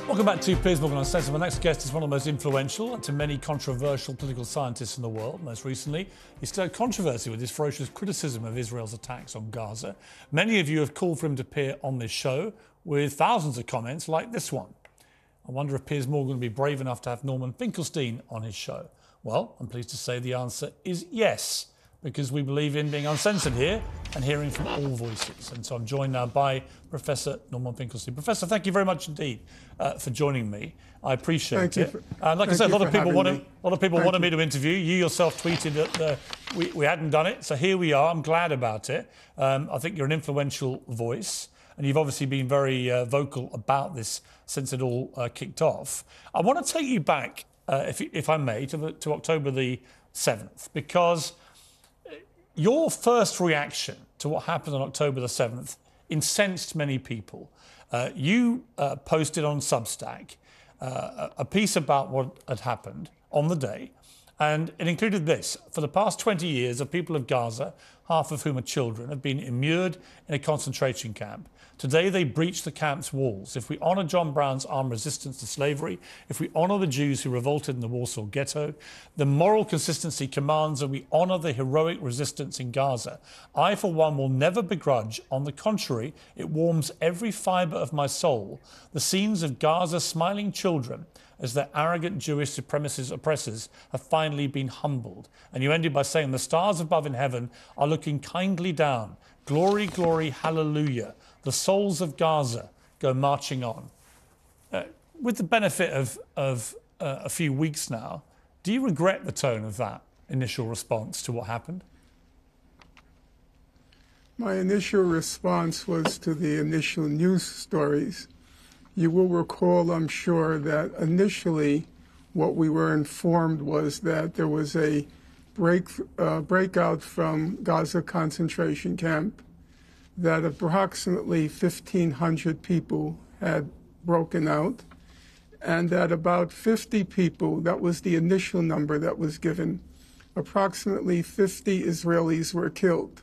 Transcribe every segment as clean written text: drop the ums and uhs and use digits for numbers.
Welcome back to Piers Uncensored. My next guest is one of the most influential and to many controversial political scientists in the world. Most recently, he stirred controversy with his ferocious criticism of Israel's attacks on Gaza. Many of you have called for him to appear on this show with thousands of comments like this one. I wonder if Piers Morgan will be brave enough to have Norman Finkelstein on his show. Well, I'm pleased to say the answer is yes, because we believe in being uncensored here and hearing from all voices. And so I'm joined now by Professor Norman Finkelstein. Professor, thank you very much indeed for joining me. I appreciate it. Like I said, a lot of people wanted me to interview. You yourself tweeted that we hadn't done it, so here we are. I'm glad about it. I think you're an influential voice, and you've obviously been very vocal about this since it all kicked off. I want to take you back, if I may, to October the 7th, because your first reaction to what happened on October the 7th incensed many people. You posted on Substack a piece about what had happened on the day, and it included this. For the past 20 years, the people of Gaza, half of whom are children, have been immured in a concentration camp. Today, they breach the camp's walls. If we honour John Brown's armed resistance to slavery, if we honour the Jews who revolted in the Warsaw Ghetto, the moral consistency commands that we honour the heroic resistance in Gaza. I, for one, will never begrudge. On the contrary, it warms every fibre of my soul. The scenes of Gaza's smiling children as their arrogant Jewish supremacist oppressors have finally been humbled. And you ended by saying, the stars above in heaven are looking kindly down. Glory, glory, hallelujah. The souls of Gaza go marching on. With the benefit of a few weeks now, do you regret the tone of that initial response to what happened? My initial response was to the initial news stories. You will recall, I'm sure, that initially what we were informed was that there was a breakout from Gaza concentration camp, that approximately 1,500 people had broken out, and that about 50 people, that was the initial number that was given, approximately 50 Israelis were killed.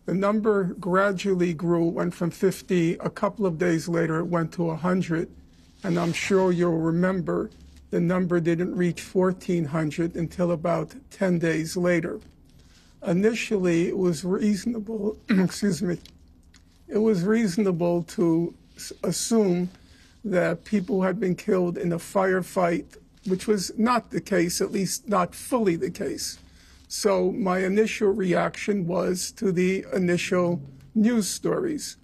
The number gradually grew, went from 50, a couple of days later it went to 100, and I'm sure you'll remember the number didn't reach 1,400 until about 10 days later. Initially, it was reasonable, it was reasonable to assume that people had been killed in a firefight, which was not the case, at least not fully the case. So my initial reaction was to the initial news stories.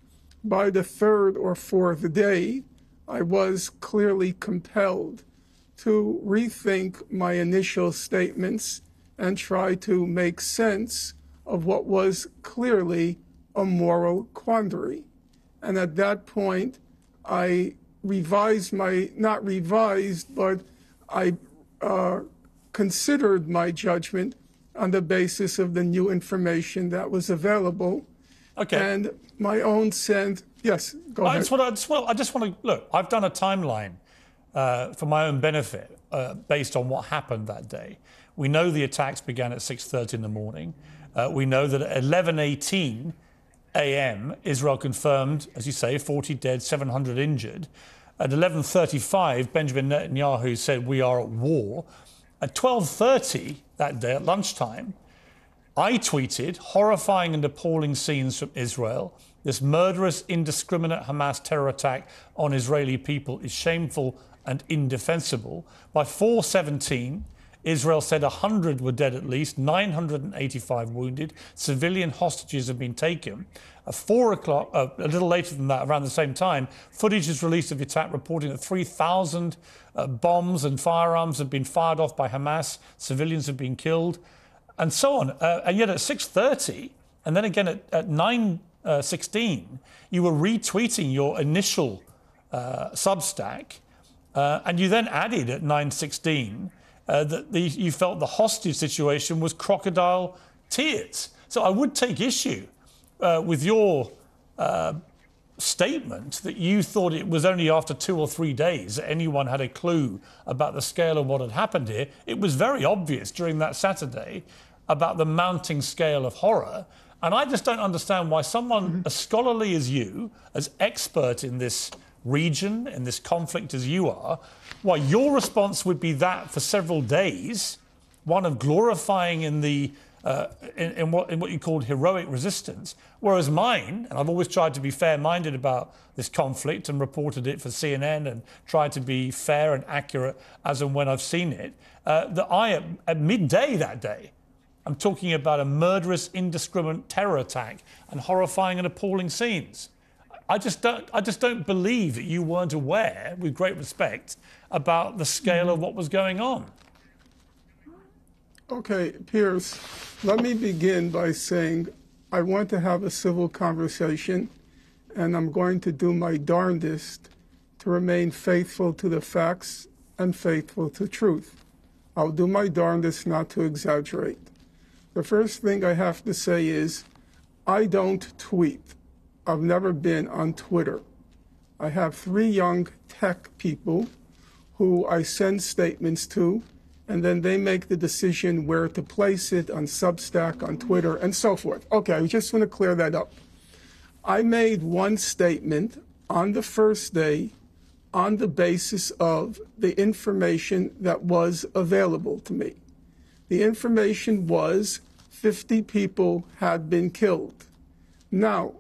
By the third or fourth day, I was clearly compelled to rethink my initial statements and try to make sense of what was clearly a moral quandary. And at that point, I revised not revised, but I considered my judgment on the basis of the new information that was available. Okay. And my own sense, yes, go ahead. I just want to, look, I've done a timeline for my own benefit based on what happened that day. We know the attacks began at 6:30 in the morning. We know that at 11:18 a.m., Israel confirmed, as you say, 40 dead, 700 injured. At 11:35, Benjamin Netanyahu said, we are at war. At 12:30 that day, at lunchtime, I tweeted horrifying and appalling scenes from Israel. This murderous, indiscriminate Hamas terror attack on Israeli people is shameful and indefensible. By 4:17, Israel said 100 were dead at least, 985 wounded. Civilian hostages have been taken. At 4 o'clock, a little later than that, around the same time, footage is released of the attack reporting that 3,000 bombs and firearms have been fired off by Hamas. Civilians have been killed, and so on. And yet at 6:30, and then again at 9:16, you were retweeting your initial Substack, and you then added at 9:16 that you felt the hostage situation was crocodile tears. So I would take issue with your statement that you thought it was only after 2 or 3 days that anyone had a clue about the scale of what had happened here. It was very obvious during that Saturday about the mounting scale of horror. And I just don't understand why someone as scholarly as you, as expert in this region, in this conflict as you are, well, your response would be that for several days, one of glorifying in the in what you called heroic resistance, whereas mine, and I've always tried to be fair-minded about this conflict and reported it for CNN and tried to be fair and accurate as and when I've seen it, that I, at midday that day, I'm talking about a murderous, indiscriminate terror attack and horrifying and appalling scenes. I just don't believe that you weren't aware, with great respect, about the scale of what was going on. Okay, Piers, let me begin by saying I want to have a civil conversation, and I'm going to do my darndest to remain faithful to the facts and faithful to truth. I'll do my darndest not to exaggerate. The first thing I have to say is I don't tweet. I've never been on Twitter. I have 3 young tech people who I send statements to, and then they make the decision where to place it on Substack, on Twitter, and so forth. Okay, I just want to clear that up. I made one statement on the first day on the basis of the information that was available to me. The information was 50 people had been killed. Now,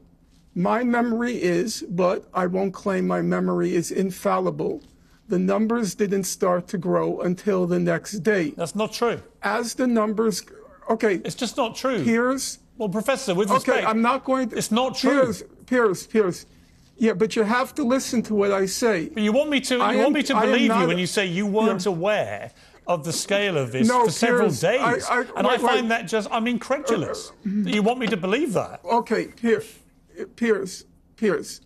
my memory is, but I won't claim my memory is infallible, the numbers didn't start to grow until the next day. That's not true. As the numbers, okay. It's just not true. Piers. Well, Professor, with respect. Okay, I'm not going to. It's not true. Piers. Yeah, but you have to listen to what I say. But you want me to believe you when you say you weren't aware of the scale of this for several days. I find that just, I'm incredulous. You want me to believe that? Okay, Piers.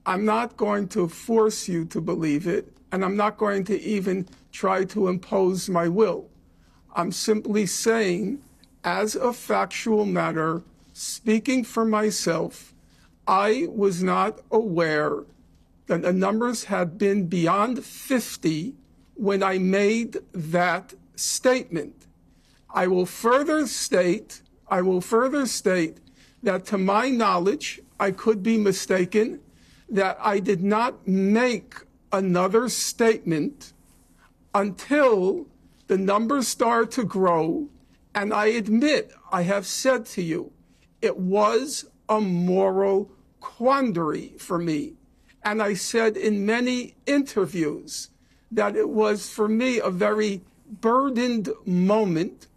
I'm not going to force you to believe it, and I'm not going to even try to impose my will. I'm simply saying, as a factual matter, speaking for myself, I was not aware that the numbers had been beyond 50 when I made that statement. I will further state that to my knowledge, I could be mistaken, that I did not make another statement until the numbers started to grow. And I admit, I have said to you, it was a moral quandary for me. And I said in many interviews that it was for me a very burdened moment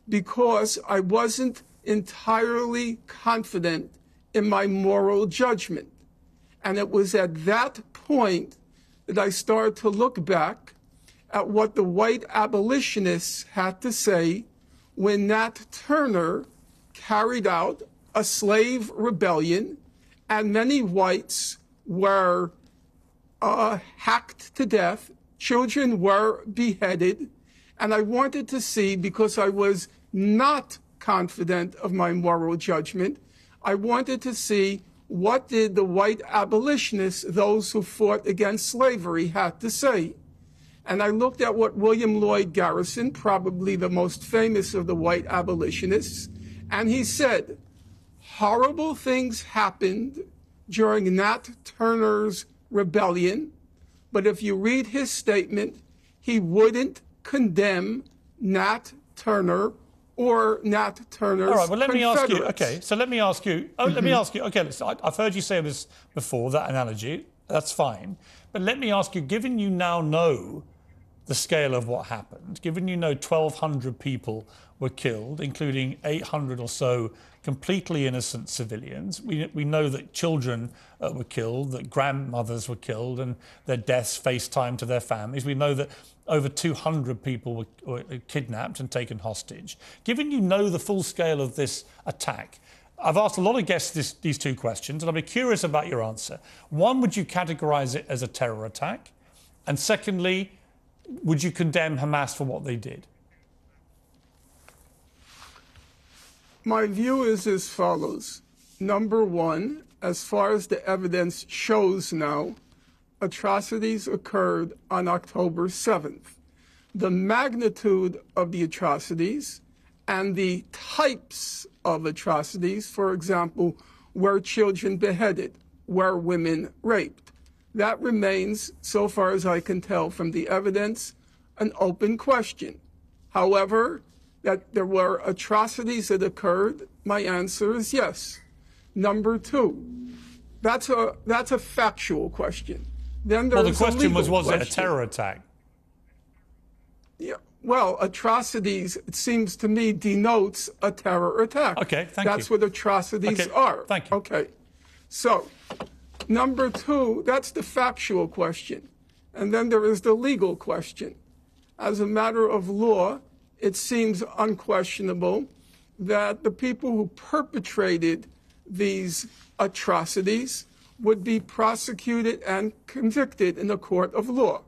because I wasn't entirely confident in my moral judgment. And it was at that point that I started to look back at what the white abolitionists had to say when Nat Turner carried out a slave rebellion and many whites were hacked to death, children were beheaded, and I wanted to see, because I was not confident of my moral judgment, I wanted to see what did the white abolitionists, those who fought against slavery, had to say. And I looked at what William Lloyd Garrison, probably the most famous of the white abolitionists, and he said, horrible things happened during Nat Turner's rebellion, but if you read his statement, he wouldn't condemn Nat Turner or Nat Turner's All right, well, let me ask you. Confederates. Okay, so let me ask you. Let me ask you. Okay, listen, I've heard you say this before, that analogy. That's fine. But let me ask you, given you now know the scale of what happened, given you know 1,200 people were killed, including 800 or so completely innocent civilians. We know that children were killed, that grandmothers were killed, and their deaths FaceTime to their families. We know that over 200 people were kidnapped and taken hostage. Given you know the full scale of this attack, I've asked a lot of guests these 2 questions, and I'll be curious about your answer. One, would you categorize it as a terror attack? And secondly, would you condemn Hamas for what they did? My view is as follows. Number one, as far as the evidence shows now, atrocities occurred on October 7th. The magnitude of the atrocities and the types of atrocities, for example, were children beheaded, were women raped. That remains, so far as I can tell from the evidence, an open question. However, that there were atrocities that occurred, my answer is yes. Number two, that's a factual question. Then there's well, the question was question. it a terror attack? Yeah. Well, atrocities, it seems to me, denotes a terror attack. Okay, thank you. That's what atrocities are. Thank you. Okay. So, number two, that's the factual question. And then there is the legal question. As a matter of law, it seems unquestionable that the people who perpetrated these atrocities would be prosecuted and convicted in a court of law.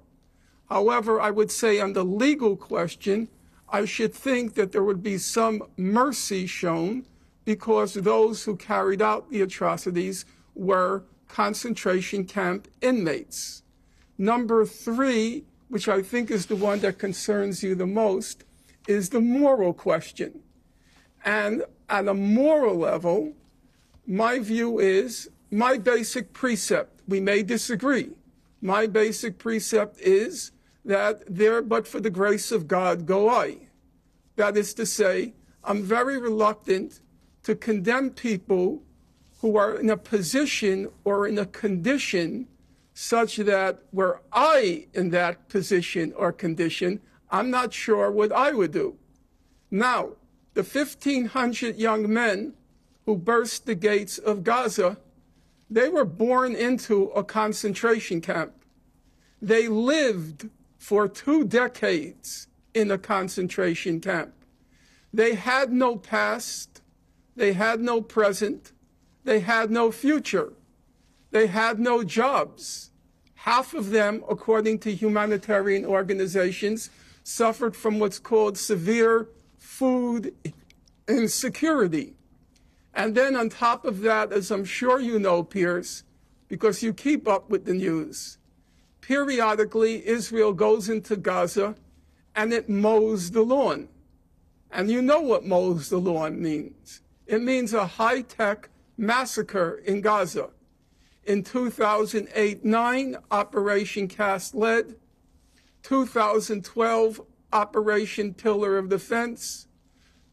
However, I would say on the legal question, I should think that there would be some mercy shown because those who carried out the atrocities were concentration camp inmates. Number three, which I think is the one that concerns you the most, is the moral question. And at a moral level, my view is, my basic precept, we may disagree, my basic precept is that there but for the grace of God go I. That is to say, I'm very reluctant to condemn people who are in a position or in a condition such that were I in that position or condition, I'm not sure what I would do. Now, the 1,500 young men who burst the gates of Gaza, they were born into a concentration camp. They lived for 2 decades in a concentration camp. They had no past, they had no present, they had no future, they had no jobs. Half of them, according to humanitarian organizations, suffered from what's called severe food insecurity. And then on top of that, as I'm sure you know, Piers, because you keep up with the news, periodically Israel goes into Gaza and it mows the lawn. And you know what mows the lawn means. It means a high-tech massacre in Gaza. In 2008-9, Operation Cast Lead. 2012, Operation Pillar of Defense.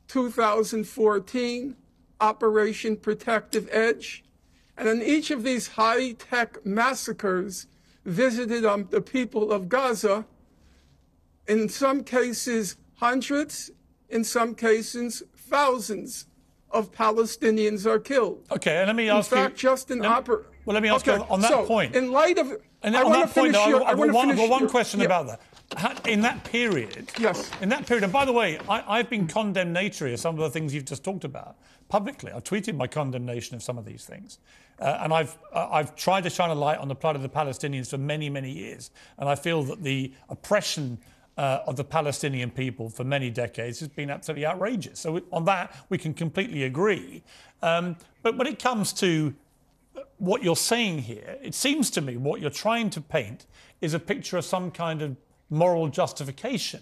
2014, Operation Protective Edge. And in each of these high-tech massacres visited the people of Gaza, in some cases hundreds, in some cases thousands of Palestinians are killed. Okay, and let me ask you. In fact, just in well, let me ask you on that point. In light of, and on that point, I've got one question about that. In that period, yes. In that period, and by the way, I've been condemnatory of some of the things you've just talked about publicly. I've tweeted my condemnation of some of these things, and I've tried to shine a light on the plight of the Palestinians for many, many years. And I feel that the oppression of the Palestinian people for many decades has been absolutely outrageous. So on that, we can completely agree. But when it comes to what you're saying here, it seems to me what you're trying to paint is a picture of some kind of moral justification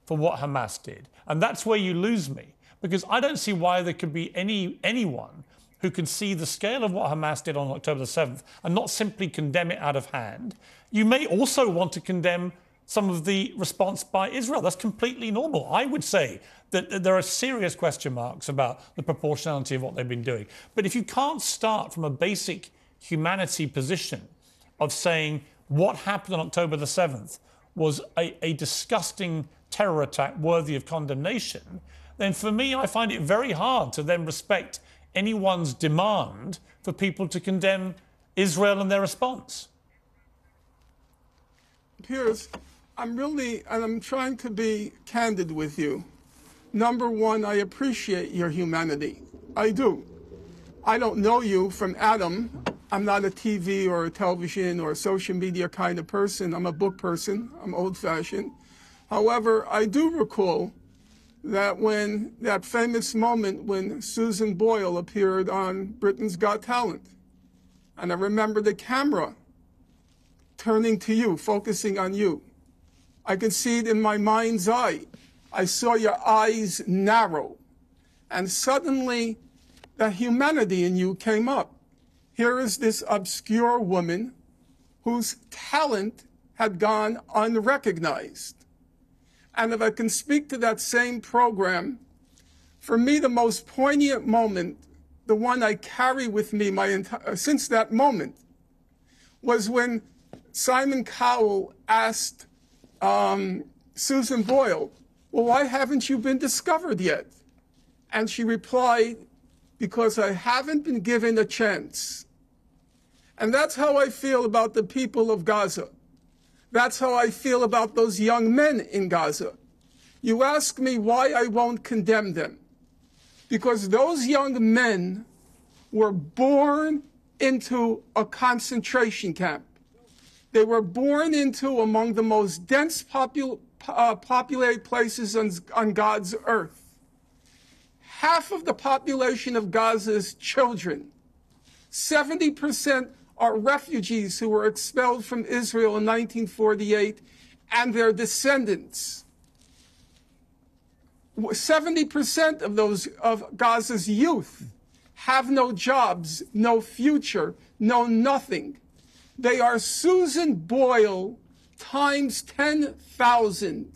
for what Hamas did. And that's where you lose me, because I don't see why there could be anyone who can see the scale of what Hamas did on October the 7th and not simply condemn it out of hand. You may also want to condemn some of the response by Israel. That's completely normal. I would say that there are serious question marks about the proportionality of what they've been doing. But if you can't start from a basic humanity position of saying what happened on October the 7th was a disgusting terror attack worthy of condemnation, then for me, I find it very hard to then respect anyone's demand for people to condemn Israel and their response. Piers, I'm trying to be candid with you. Number one, I appreciate your humanity. I do. I don't know you from Adam. I'm not a TV or a television or a social media kind of person. I'm a book person. I'm old-fashioned. However, I do recall that when that famous moment when Susan Boyle appeared on Britain's Got Talent, and I remember the camera turning to you, focusing on you. I could see it in my mind's eye. I saw your eyes narrow, and suddenly the humanity in you came up. Here is this obscure woman whose talent had gone unrecognized. And if I can speak to that same program, for me, the most poignant moment, the one I carry with me since that moment, was when Simon Cowell asked Susan Boyle, well, why haven't you been discovered yet? And she replied, because I haven't been given a chance. And that's how I feel about the people of Gaza. That's how I feel about those young men in Gaza. You ask me why I won't condemn them. Because those young men were born into a concentration camp. They were born into among the most dense populated places on God's earth. Half of the population of Gaza is children. 70% are refugees who were expelled from Israel in 1948 and their descendants. 70% of Gaza's youth have no jobs, no future, no nothing. They are Susan Boyle times 10,000,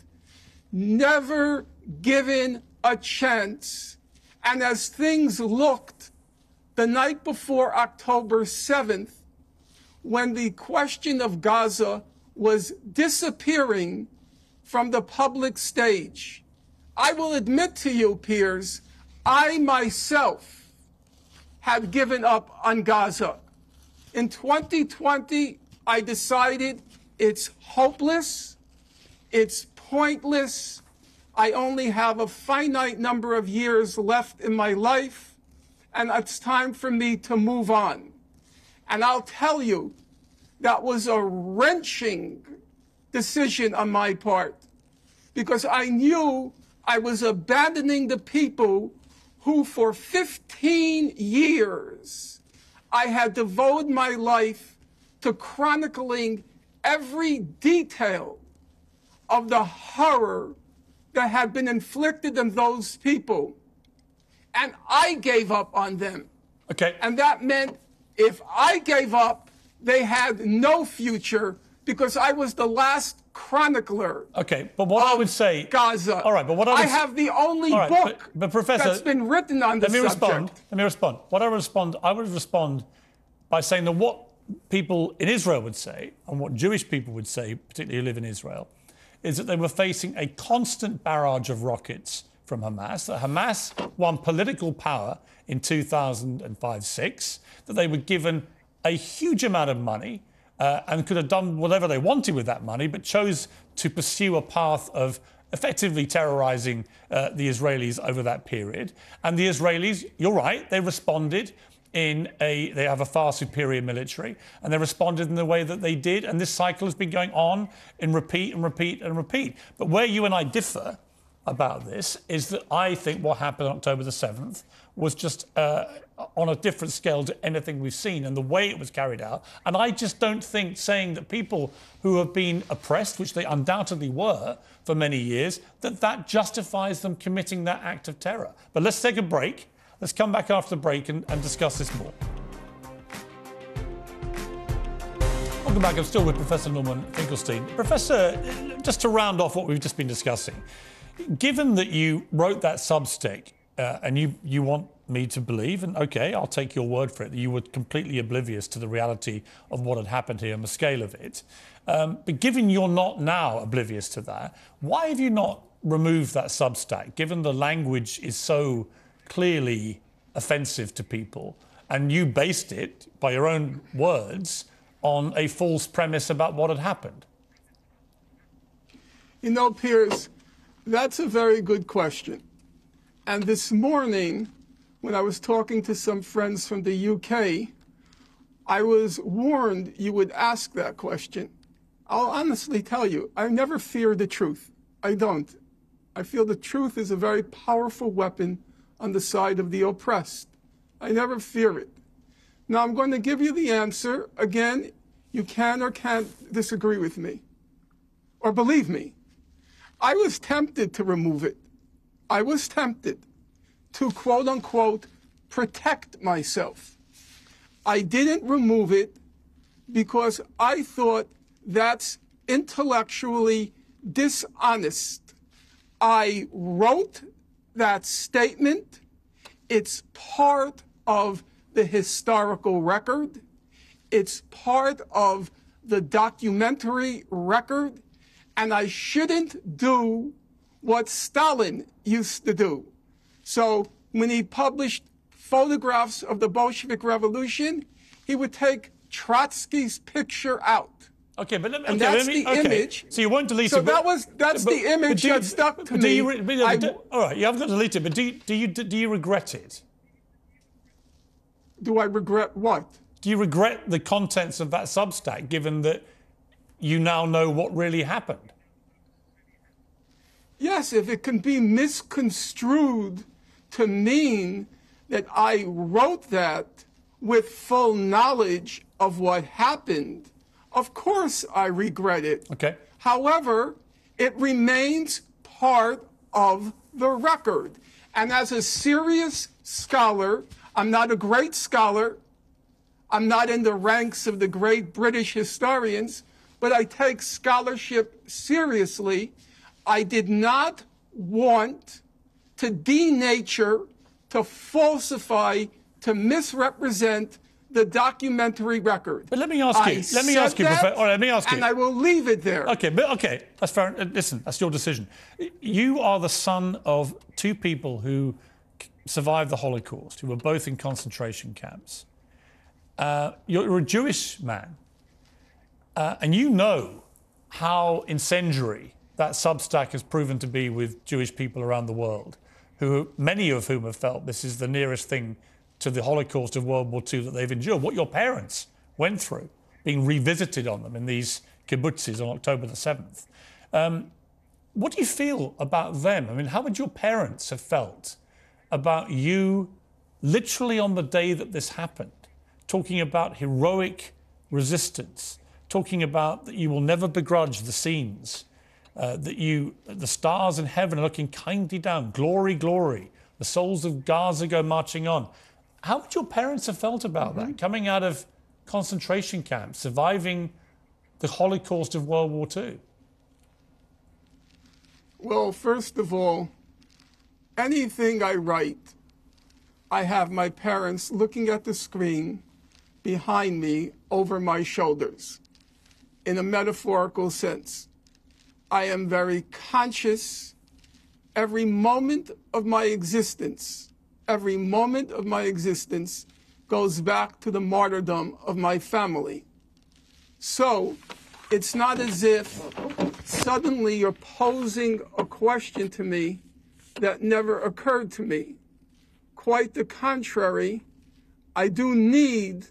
never given a chance. And as things looked the night before October 7th, when the question of Gaza was disappearing from the public stage, I will admit to you, Piers, I myself had given up on Gaza. In 2020, I decided it's hopeless, it's pointless, I only have a finite number of years left in my life, and it's time for me to move on. And I'll tell you, that was a wrenching decision on my part, because I knew I was abandoning the people who for 15 years I had devoted my life to chronicling every detail of the horror that had been inflicted on those people. And I gave up on them. Okay. And that meant if I gave up, they had no future, because I was the last chronicler. Okay, but what I would say, Gaza. All right, but what I have the only book but Professor, that's been written on the subject. Let me respond. I would respond by saying that what people in Israel would say, and what Jewish people would say, particularly who live in Israel, is that they were facing a constant barrage of rockets from Hamas, that Hamas won political power in 2005-06, that they were given a huge amount of money and could have done whatever they wanted with that money, but chose to pursue a path of effectively terrorizing the Israelis over that period. And the Israelis, you're right, they responded they have a far superior military, and they responded in the way that they did. And this cycle has been going on in repeat and repeat and repeat. But where you and I differ about this is that I think what happened on October the 7th was just on a different scale to anything we've seen, and the way it was carried out. And I just don't think saying that people who have been oppressed, which they undoubtedly were for many years, that justifies them committing that act of terror. But let's take a break. Let's come back after the break and discuss this more. Welcome back. I'm still with Professor Norman Finkelstein. Professor, just to round off what we've just been discussing, given that you wrote that Substack and you want me to believe, and OK, I'll take your word for it, that you were completely oblivious to the reality of what had happened here and the scale of it. But given you're not now oblivious to that, why have you not removed that Substack, given the language is so clearly offensive to people, and you based it, by your own words, on a false premise about what had happened? You know, Piers, that's a very good question. And this morning, when I was talking to some friends from the UK, I was warned you would ask that question. I'll honestly tell you, I never fear the truth. I don't. I feel the truth is a very powerful weapon on the side of the oppressed. I never fear it. Now, I'm going to give you the answer. Again, you can or can't disagree with me or believe me. I was tempted to remove it. I was tempted to, quote unquote, protect myself. I didn't remove it because I thought that's intellectually dishonest. I wrote that statement. It's part of the historical record. It's part of the documentary record. And I shouldn't do what Stalin used to do. So when he published photographs of the Bolshevik Revolution, he would take Trotsky's picture out. Okay, but and that's the image. So you won't delete it. So that's the image that stuck to me. All right, you haven't got to delete it, but do you regret it? Do I regret what? Do you regret the contents of that Substack, given that you now know what really happened? Yes, if it can be misconstrued to mean that I wrote that with full knowledge of what happened, of course I regret it. Okay. However, it remains part of the record. And as a serious scholar, I'm not a great scholar, I'm not in the ranks of the great British historians, but I take scholarship seriously. I did not want to denature, to falsify, to misrepresent the documentary record. But let me ask you, and I will leave it there. Okay, that's fair. Listen, that's your decision. You are the son of two people who survived the Holocaust, who were both in concentration camps. You're a Jewish man, and you know how incendiary that Substack has proven to be with Jewish people around the world, many of whom have felt this is the nearest thing to the Holocaust of World War II that they've endured. What your parents went through, being revisited on them in these kibbutzes on October the 7th. What do you feel about them? I mean, how would your parents have felt about you literally on the day that this happened, talking about heroic resistance, talking about that you will never begrudge the scenes, that the stars in heaven are looking kindly down, glory, glory, the souls of Gaza go marching on. How would your parents have felt about that, coming out of concentration camps, surviving the Holocaust of World War II? Well, first of all, anything I write, I have my parents looking at the screen behind me over my shoulders, in a metaphorical sense. I am very conscious every moment of my existence. Every moment of my existence goes back to the martyrdom of my family. So it's not as if suddenly you're posing a question to me that never occurred to me. Quite the contrary, I do need,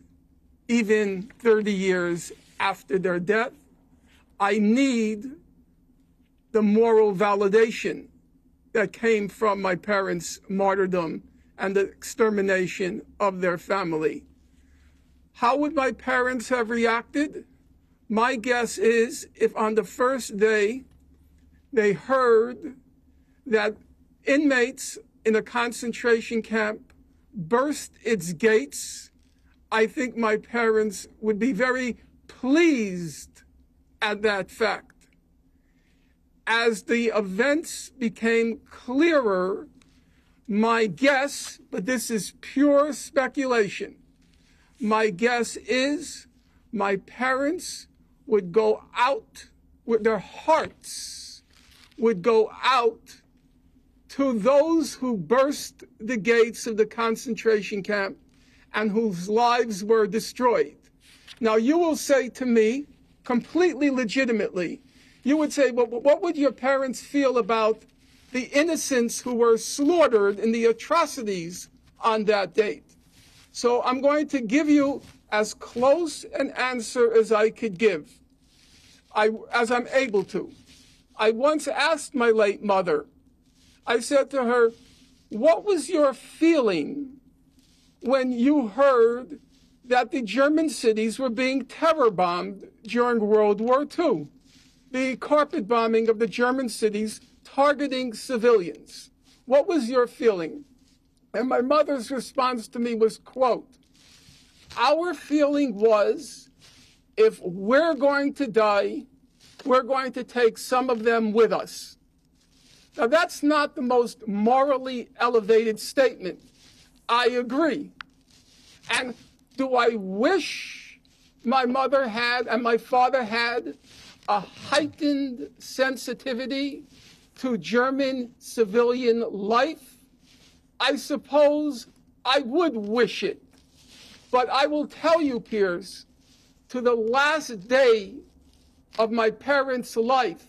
even 30 years after their death, I need the moral validation that came from my parents' martyrdom and the extermination of their family. How would my parents have reacted? My guess is if on the first day they heard that inmates in a concentration camp burst its gates, I think my parents would be very pleased at that fact. As the events became clearer, my guess, but this is pure speculation, my guess is my parents would go out with their hearts, would go out to those who burst the gates of the concentration camp and whose lives were destroyed. Now, you will say to me, completely legitimately, you would say, well, what would your parents feel about the innocents who were slaughtered in the atrocities on that date? So I'm going to give you as close an answer as I could give, as I'm able to. I once asked my late mother, I said to her, what was your feeling when you heard that the German cities were being terror bombed during World War II? The carpet bombing of the German cities targeting civilians. What was your feeling? And my mother's response to me was, quote, our feeling was if we're going to die, we're going to take some of them with us. Now, that's not the most morally elevated statement. I agree. And do I wish my mother had and my father had a heightened sensitivity to German civilian life? I suppose I would wish it. But I will tell you, Piers, to the last day of my parents' life,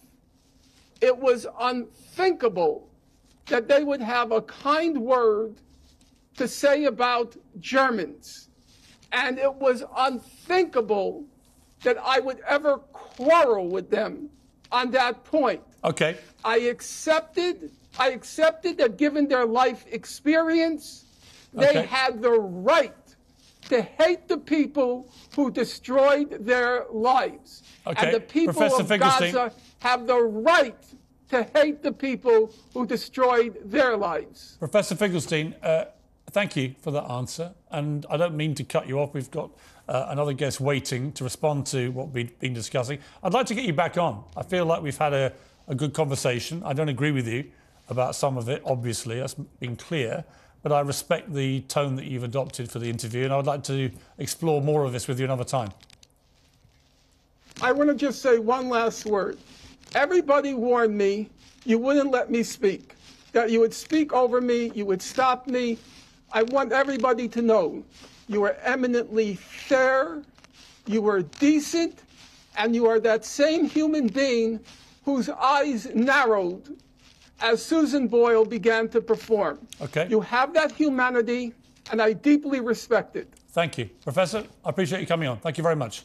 it was unthinkable that they would have a kind word to say about Germans. And it was unthinkable that I would ever quarrel with them on that point. Okay. I accepted that given their life experience, they had the right to hate the people who destroyed their lives. Okay. And the people Professor of Finkelstein. Gaza have the right to hate the people who destroyed their lives. Professor Finkelstein, thank you for that answer. And I don't mean to cut you off. We've got another guest waiting to respond to what we've been discussing. I'd like to get you back on. I feel like we've had a good conversation. I don't agree with you about some of it, obviously. That's been clear. But I respect the tone that you've adopted for the interview, and I would like to explore more of this with you another time. I want to just say one last word. Everybody warned me you wouldn't let me speak, that you would speak over me, you would stop me. I want everybody to know you are eminently fair, you are decent, and you are that same human being whose eyes narrowed as Susan Boyle began to perform. Okay. You have that humanity, and I deeply respect it. Thank you. Professor, I appreciate you coming on. Thank you very much.